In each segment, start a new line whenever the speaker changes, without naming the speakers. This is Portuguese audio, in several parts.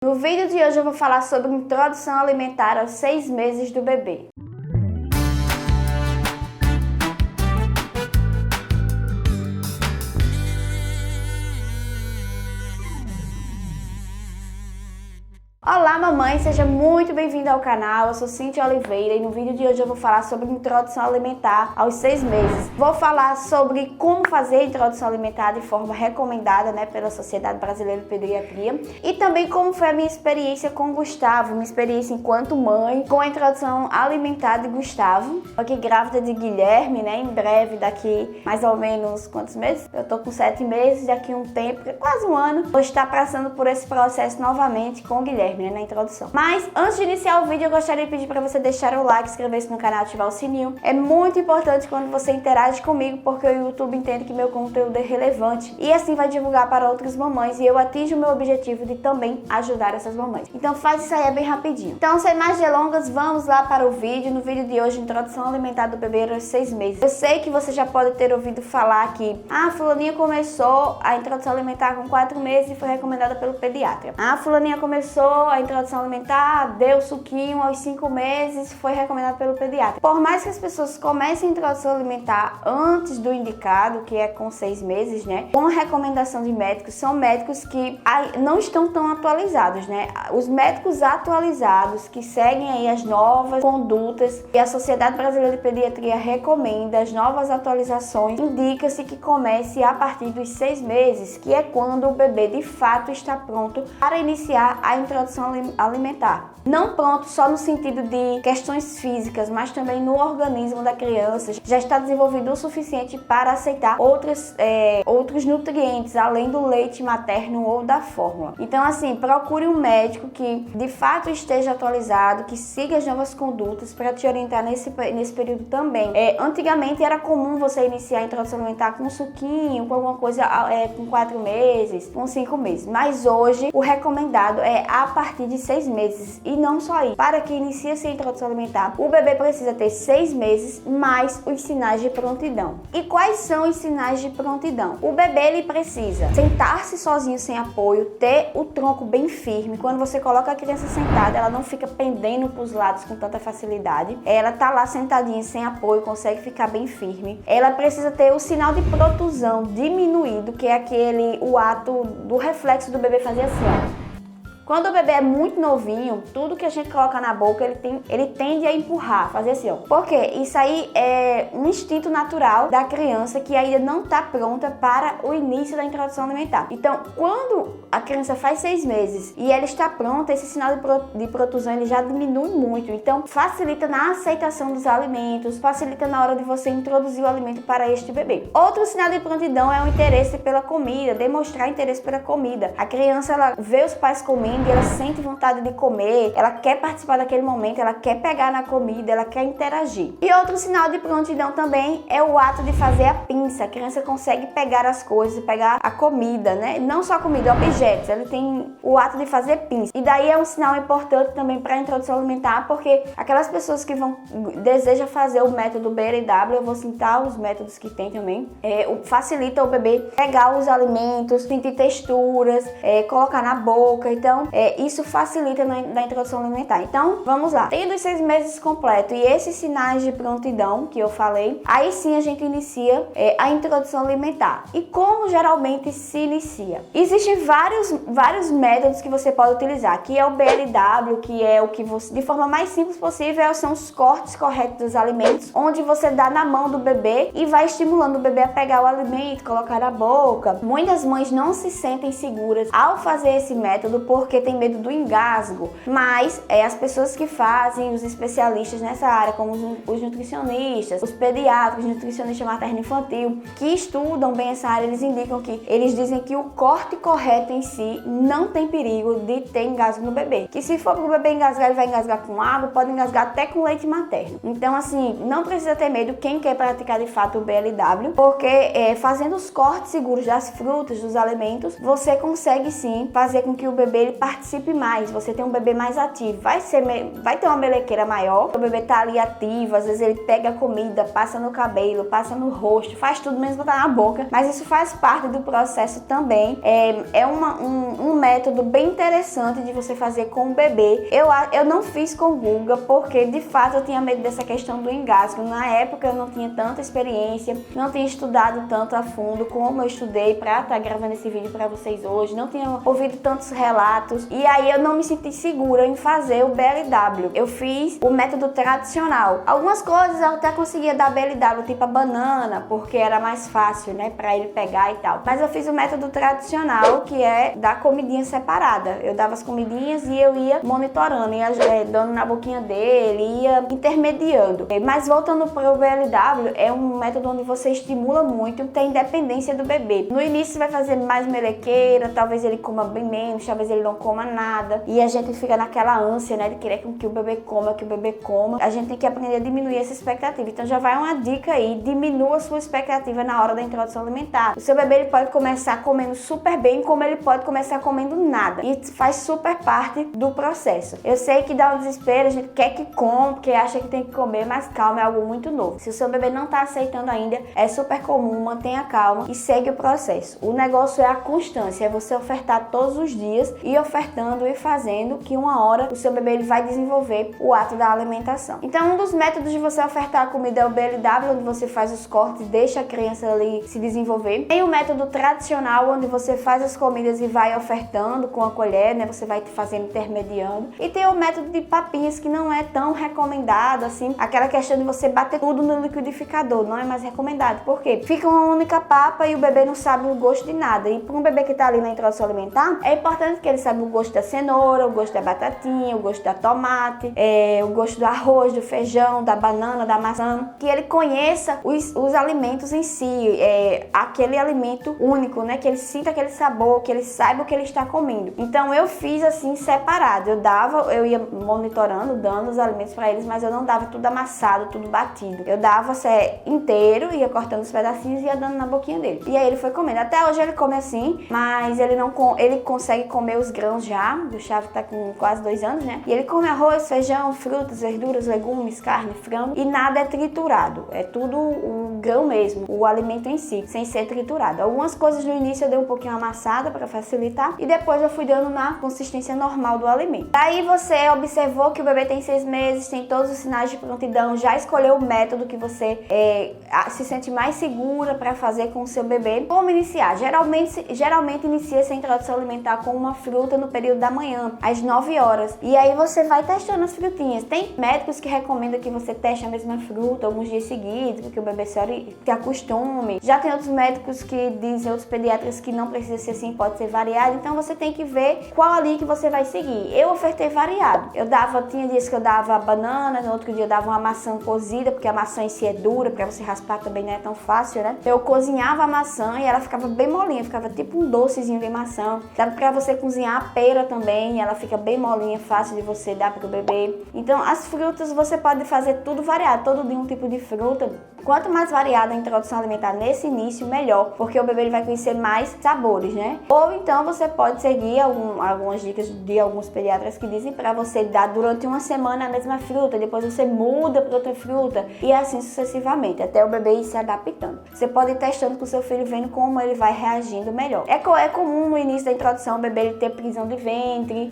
No vídeo de hoje eu vou falar sobre introdução alimentar aos 6 meses do bebê. Olá mamãe, seja muito bem-vinda ao canal, eu sou Cíntia Oliveira e no vídeo de hoje eu vou falar sobre introdução alimentar aos 6 meses. Vou falar sobre como fazer a introdução alimentar de forma recomendada, pela Sociedade Brasileira de Pediatria e também como foi a minha experiência com o Gustavo, minha experiência enquanto mãe com a introdução alimentar de Gustavo. Tô aqui grávida de Guilherme, em breve, daqui mais ou menos quantos meses? Eu tô com 7 meses, daqui um tempo, quase um ano, vou estar passando por esse processo novamente com o Guilherme. Na introdução. Mas antes de iniciar o vídeo, eu gostaria de pedir para você deixar o like, inscrever-se no canal, ativar o sininho. É muito importante quando você interage comigo, porque o YouTube entende que meu conteúdo é relevante e assim vai divulgar para outras mamães e eu atinjo o meu objetivo de também ajudar essas mamães. Então faz isso aí, é bem rapidinho. Então, sem mais delongas, vamos lá para o vídeo. No vídeo de hoje, introdução alimentar do bebê aos 6 meses. Eu sei que você já pode ter ouvido falar que fulaninha começou a introdução alimentar com 4 meses e foi recomendada pelo pediatra. Fulaninha começou a introdução alimentar, deu suquinho aos 5 meses, foi recomendado pelo pediatra. Por mais que as pessoas comecem a introdução alimentar antes do indicado, que é com 6 meses, com a recomendação de médicos, são médicos que não estão tão atualizados, Os médicos atualizados que seguem aí as novas condutas que a Sociedade Brasileira de Pediatria recomenda, as novas atualizações, indica-se que comece a partir dos 6 meses, que é quando o bebê de fato está pronto para iniciar a introdução alimentar. Não pronto só no sentido de questões físicas, mas também no organismo da criança já está desenvolvido o suficiente para aceitar outros nutrientes, além do leite materno ou da fórmula. Então, procure um médico que de fato esteja atualizado, que siga as novas condutas para te orientar nesse período também. Antigamente era comum você iniciar a introdução alimentar com um suquinho, com alguma coisa com 4 meses, com 5 meses, mas hoje o recomendado é a partir de 6 meses. E não só isso, para que inicie-se a introdução alimentar, o bebê precisa ter 6 meses mais os sinais de prontidão. E quais são os sinais de prontidão? O bebê ele precisa sentar-se sozinho sem apoio, ter o tronco bem firme. Quando você coloca a criança sentada, ela não fica pendendo para os lados com tanta facilidade. Ela tá lá sentadinha sem apoio, consegue ficar bem firme. Ela precisa ter o sinal de protusão diminuído, que é o ato do reflexo do bebê fazer assim, ó. Quando o bebê é muito novinho, tudo que a gente coloca na boca, ele tende a empurrar, fazer assim, ó. Por quê? Isso aí é um instinto natural da criança que ainda não está pronta para o início da introdução alimentar. Então, quando a criança faz 6 meses e ela está pronta, esse sinal de protusão ele já diminui muito. Então, facilita na aceitação dos alimentos, facilita na hora de você introduzir o alimento para este bebê. Outro sinal de prontidão é o interesse pela comida, demonstrar interesse pela comida. A criança, ela vê os pais comendo, ela sente vontade de comer, ela quer participar daquele momento, ela quer pegar na comida, ela quer interagir. E outro sinal de prontidão também é o ato de fazer a pinça. A criança consegue pegar as coisas, pegar a comida, Não só a comida, objetos. Ela tem o ato de fazer pinça. E daí é um sinal importante também para a introdução alimentar, porque aquelas pessoas que desejam fazer o método BLW, eu vou citar os métodos que tem também, facilita o bebê pegar os alimentos, sentir texturas, colocar na boca. Então, isso facilita na introdução alimentar. Então, vamos lá. Tendo os 6 meses completo e esses sinais de prontidão que eu falei, aí sim a gente inicia a introdução alimentar. E como geralmente se inicia? Existem vários métodos que você pode utilizar, que é o BLW, que é o que você, de forma mais simples possível, são os cortes corretos dos alimentos, onde você dá na mão do bebê e vai estimulando o bebê a pegar o alimento, colocar na boca. Muitas mães não se sentem seguras ao fazer esse método porque tem medo do engasgo, mas as pessoas que fazem, os especialistas nessa área, como os nutricionistas, os pediatras, os nutricionistas materno-infantil, que estudam bem essa área, eles dizem que o corte correto em si não tem perigo de ter engasgo no bebê. Que se for para o bebê engasgar, ele vai engasgar com água, pode engasgar até com leite materno. Então, não precisa ter medo quem quer praticar de fato o BLW, porque fazendo os cortes seguros das frutas, dos alimentos, você consegue sim fazer com que o bebê participe mais, você tem um bebê mais ativo, vai ter uma melequeira maior, o bebê tá ali ativo, às vezes ele pega a comida, passa no cabelo, passa no rosto, faz tudo menos botar na boca, mas isso faz parte do processo também. É um método bem interessante de você fazer com o bebê. Eu não fiz com o Guga porque de fato eu tinha medo dessa questão do engasgo. Na época eu não tinha tanta experiência, não tinha estudado tanto a fundo como eu estudei para estar gravando esse vídeo para vocês hoje, não tinha ouvido tantos relatos e aí eu não me senti segura em fazer o BLW. Eu fiz o método tradicional. Algumas coisas eu até conseguia dar BLW, tipo a banana, porque era mais fácil, né, para ele pegar e tal. Mas eu fiz o método tradicional, que é dar comidinha separada. Eu dava as comidinhas e eu ia monitorando, ia dando na boquinha dele, ia intermediando. Mas voltando para o BLW, é um método onde você estimula muito a independência do bebê. No início você vai fazer mais melequeira, talvez ele coma bem menos, talvez ele não coma nada. E a gente fica naquela ânsia, né, de querer que o bebê coma, que o bebê coma. A gente tem que aprender a diminuir essa expectativa. Então já vai uma dica aí, diminua a sua expectativa na hora da introdução alimentar. O seu bebê ele pode começar comendo super bem, como ele pode começar comendo nada. E faz super parte do processo. Eu sei que dá um desespero, a gente quer que coma, porque acha que tem que comer, mas calma, é algo muito novo. Se o seu bebê não tá aceitando ainda, é super comum, mantenha calma e segue o processo. O negócio é a constância, é você ofertar todos os dias e ofertando e fazendo que uma hora o seu bebê ele vai desenvolver o ato da alimentação. Então um dos métodos de você ofertar a comida é o BLW, onde você faz os cortes, deixa a criança ali se desenvolver. Tem o método tradicional, onde você faz as comidas e vai ofertando com a colher, né? Você vai fazendo intermediando. E tem o método de papinhas, que não é tão recomendado assim. Aquela questão de você bater tudo no liquidificador, não é mais recomendado. Por quê? Fica uma única papa e o bebê não sabe o gosto de nada. E para um bebê que tá ali na introdução alimentar, é importante que ele saiba o gosto da cenoura, o gosto da batatinha, o gosto da tomate, o gosto do arroz, do feijão, da banana, da maçã. Que ele conheça os alimentos em si, aquele alimento único, né? Que ele sinta aquele sabor, que ele saiba o que ele está comendo. Então eu fiz assim separado. Eu ia monitorando, dando os alimentos para eles, mas eu não dava tudo amassado, tudo batido. Eu dava inteiro, ia cortando os pedacinhos e ia dando na boquinha dele. E aí ele foi comendo. Até hoje ele come assim, mas ele consegue comer os grãos já. O Chave tá com quase 2 anos, né? E ele come arroz, feijão, frutas, verduras, legumes, carne, frango e nada é triturado. É tudo o grão mesmo, o alimento em si, sem ser triturado. Algumas coisas no início eu dei um pouquinho amassada para facilitar e depois eu fui dando na consistência normal do alimento. Aí você observou que o bebê tem 6 meses, tem todos os sinais de prontidão, já escolheu o método que você se sente mais segura para fazer com o seu bebê. Como iniciar? Geralmente inicia-se a introdução alimentar com uma fruta no período da manhã, às 9 horas. E aí você vai testando as frutinhas. Tem médicos que recomendam que você teste a mesma fruta alguns dias seguidos, porque o bebê se acostume. Já tem outros médicos que dizem, outros pediatras, que não precisa ser assim, pode ser variado. Então você tem que ver qual ali que você vai seguir. Eu ofertei variado. Tinha dias que eu dava banana, no outro dia eu dava uma maçã cozida, porque a maçã em si é dura, para você raspar também não é tão fácil, né? Eu cozinhava a maçã e ela ficava bem molinha, ficava tipo um docezinho de maçã. Dá pra você cozinhar a pera também, ela fica bem molinha, fácil de você dar pro bebê. Então as frutas você pode fazer tudo variado, todo dia um tipo de fruta. Quanto mais variada a introdução alimentar nesse início, melhor, porque o bebê ele vai conhecer mais sabores, né? Ou então você pode seguir algumas dicas de alguns pediatras que dizem para você dar durante uma semana a mesma fruta, depois você muda para outra fruta e assim sucessivamente, até o bebê ir se adaptando. Você pode ir testando com o seu filho, vendo como ele vai reagindo melhor. É comum no início da introdução o bebê ele ter prisão de ventre,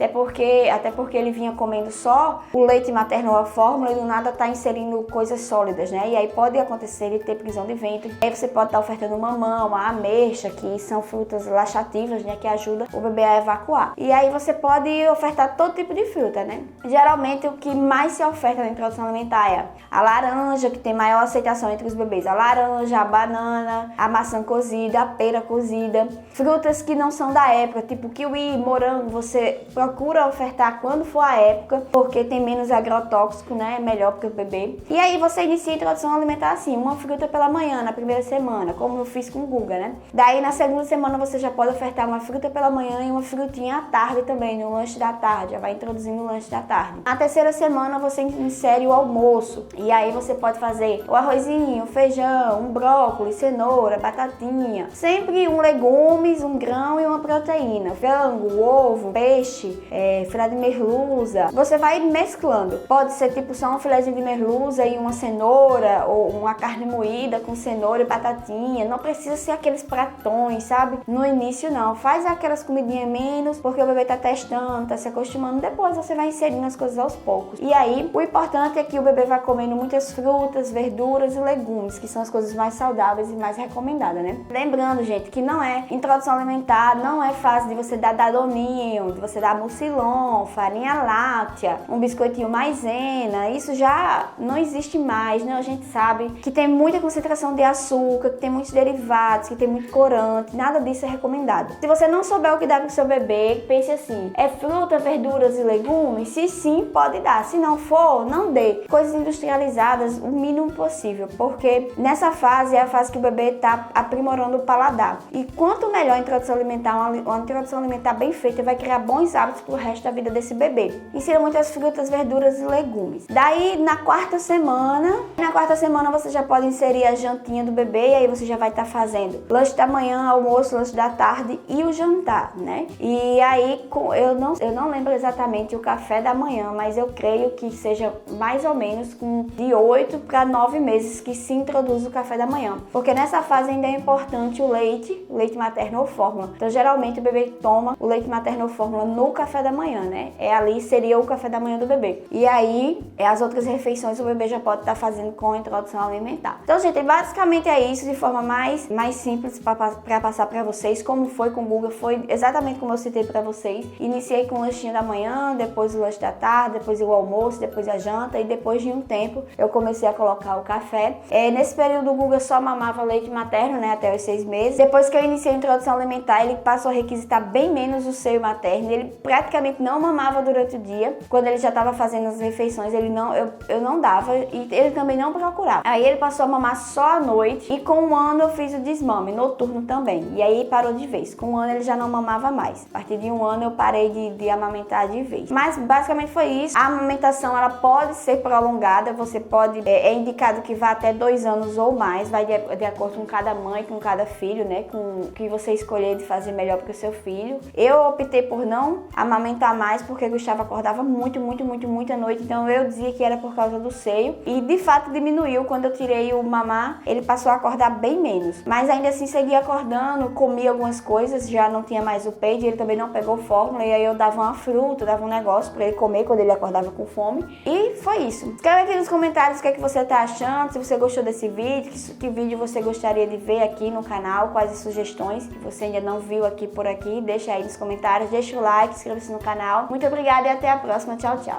até porque ele vinha comendo só o leite materno ou a fórmula e do nada tá inserindo coisas sólidas, né? E aí pode acontecer ele ter prisão de ventre. Aí você pode estar ofertando mamão, a ameixa, que são frutas laxativas, né, que ajudam o bebê a evacuar. E aí você pode ofertar todo tipo de fruta, né? Geralmente o que mais se oferta na introdução alimentar é a laranja, que tem maior aceitação entre os bebês. A laranja, a banana, a maçã cozida, a pera cozida. Frutas que não são da época, tipo kiwi, morango, você procura ofertar quando for a época, porque tem menos agrotóxico, né? É melhor para o bebê. E aí você inicia a introdução alimentar assim, uma fruta pela manhã na primeira semana, como eu fiz com o Guga, né? Daí na segunda semana você já pode ofertar uma fruta pela manhã e uma frutinha à tarde também, no lanche da tarde, já vai introduzindo o lanche da tarde. Na terceira semana você insere o almoço, e aí você pode fazer o arrozinho, o feijão, um brócolis, cenoura, batatinha. Sempre um legumes, um grão e uma proteína. Frango, ovo, peixe, filé de merluza. Você vai mesclando. Pode ser tipo só um filézinho de merluza e uma cenoura, ou uma carne moída com cenoura e batatinha. Não precisa ser aqueles pratões, sabe? No início não. Faz aquelas comidinhas menos, porque o bebê tá testando, tá se acostumando. Depois você vai inserindo as coisas aos poucos. E aí, o importante é que o bebê vai comendo muitas frutas, verduras e legumes, que são as coisas mais saudáveis e mais recomendadas, né? Lembrando, gente, que não é introdução alimentar, não é fácil de você dar dadoninho, de você dar mucilon, farinha láctea, um biscoitinho maisena. Isso já não existe mais, né? A gente sabe que tem muita concentração de açúcar, que tem muitos derivados, que tem muito corante. Nada disso é recomendado. Se você não souber o que dá pro seu bebê, pense assim: é fruta, verduras e legumes? Se sim, pode dar. Se não for, não dê. Coisas industrializadas, o mínimo possível, porque nessa fase é a fase que o bebê está aprimorando o paladar. E quanto melhor a introdução alimentar, uma introdução alimentar bem feita, vai criar bons hábitos pro resto da vida desse bebê. Insira muitas frutas, verduras e legumes. Daí, na quarta semana você já pode inserir a jantinha do bebê, e aí você já vai estar fazendo lanche da manhã, almoço, lanche da tarde e o jantar, né? E aí, eu não lembro exatamente o café da manhã, mas eu creio que seja mais ou menos de 8 para 9 meses que se introduz o café da manhã. Porque nessa fase ainda é importante o leite materno ou fórmula. Então, geralmente o bebê toma o leite materno ou fórmula no café da manhã, né? Ali seria o café da manhã do bebê. E aí, as outras refeições o bebê já pode estar fazendo com a introdução alimentar. Então, gente, basicamente é isso, de forma mais simples para passar para vocês. Como foi com o Guga, foi exatamente como eu citei para vocês. Iniciei com o lanchinho da manhã, depois o lanche da tarde, depois o almoço, depois a janta, e depois de um tempo eu comecei a colocar o café. Nesse período o Guga só mamava leite materno, né, até os 6 meses. Depois que eu iniciei a introdução alimentar, ele passou a requisitar bem menos o seio materno. Ele praticamente não mamava durante o dia. Quando ele já estava fazendo as refeições, eu não dava, e ele também não procurava. Aí ele passou a mamar só à noite, e com 1 ano eu fiz o desmame noturno também. E aí parou de vez. Com 1 ano ele já não mamava mais. A partir de 1 ano eu parei de amamentar de vez. Mas basicamente foi isso. A amamentação, ela pode ser prolongada. Você pode, é indicado que vá até 2 anos ou mais. Vai de acordo com cada mãe, com cada filho, né? Com o que você escolher de fazer melhor para o seu filho. Eu optei por não amamentar mais, porque Gustavo acordava muito à noite. Então eu dizia que era por causa do seio. E de fato diminuiu. Quando eu tirei o mamar, ele passou a acordar bem menos. Mas ainda assim seguia acordando, comia algumas coisas, já não tinha mais o peito, ele também não pegou fórmula, e aí eu dava uma fruta, dava um negócio pra ele comer quando ele acordava com fome. E foi isso. Escreve aqui nos comentários o que é que você tá achando, se você gostou desse vídeo, que vídeo você gostaria de ver aqui no canal, quais as sugestões que você ainda não viu aqui por aqui, deixa aí nos comentários, deixa o like, inscreva-se no canal. Muito obrigada e até a próxima. Tchau, tchau.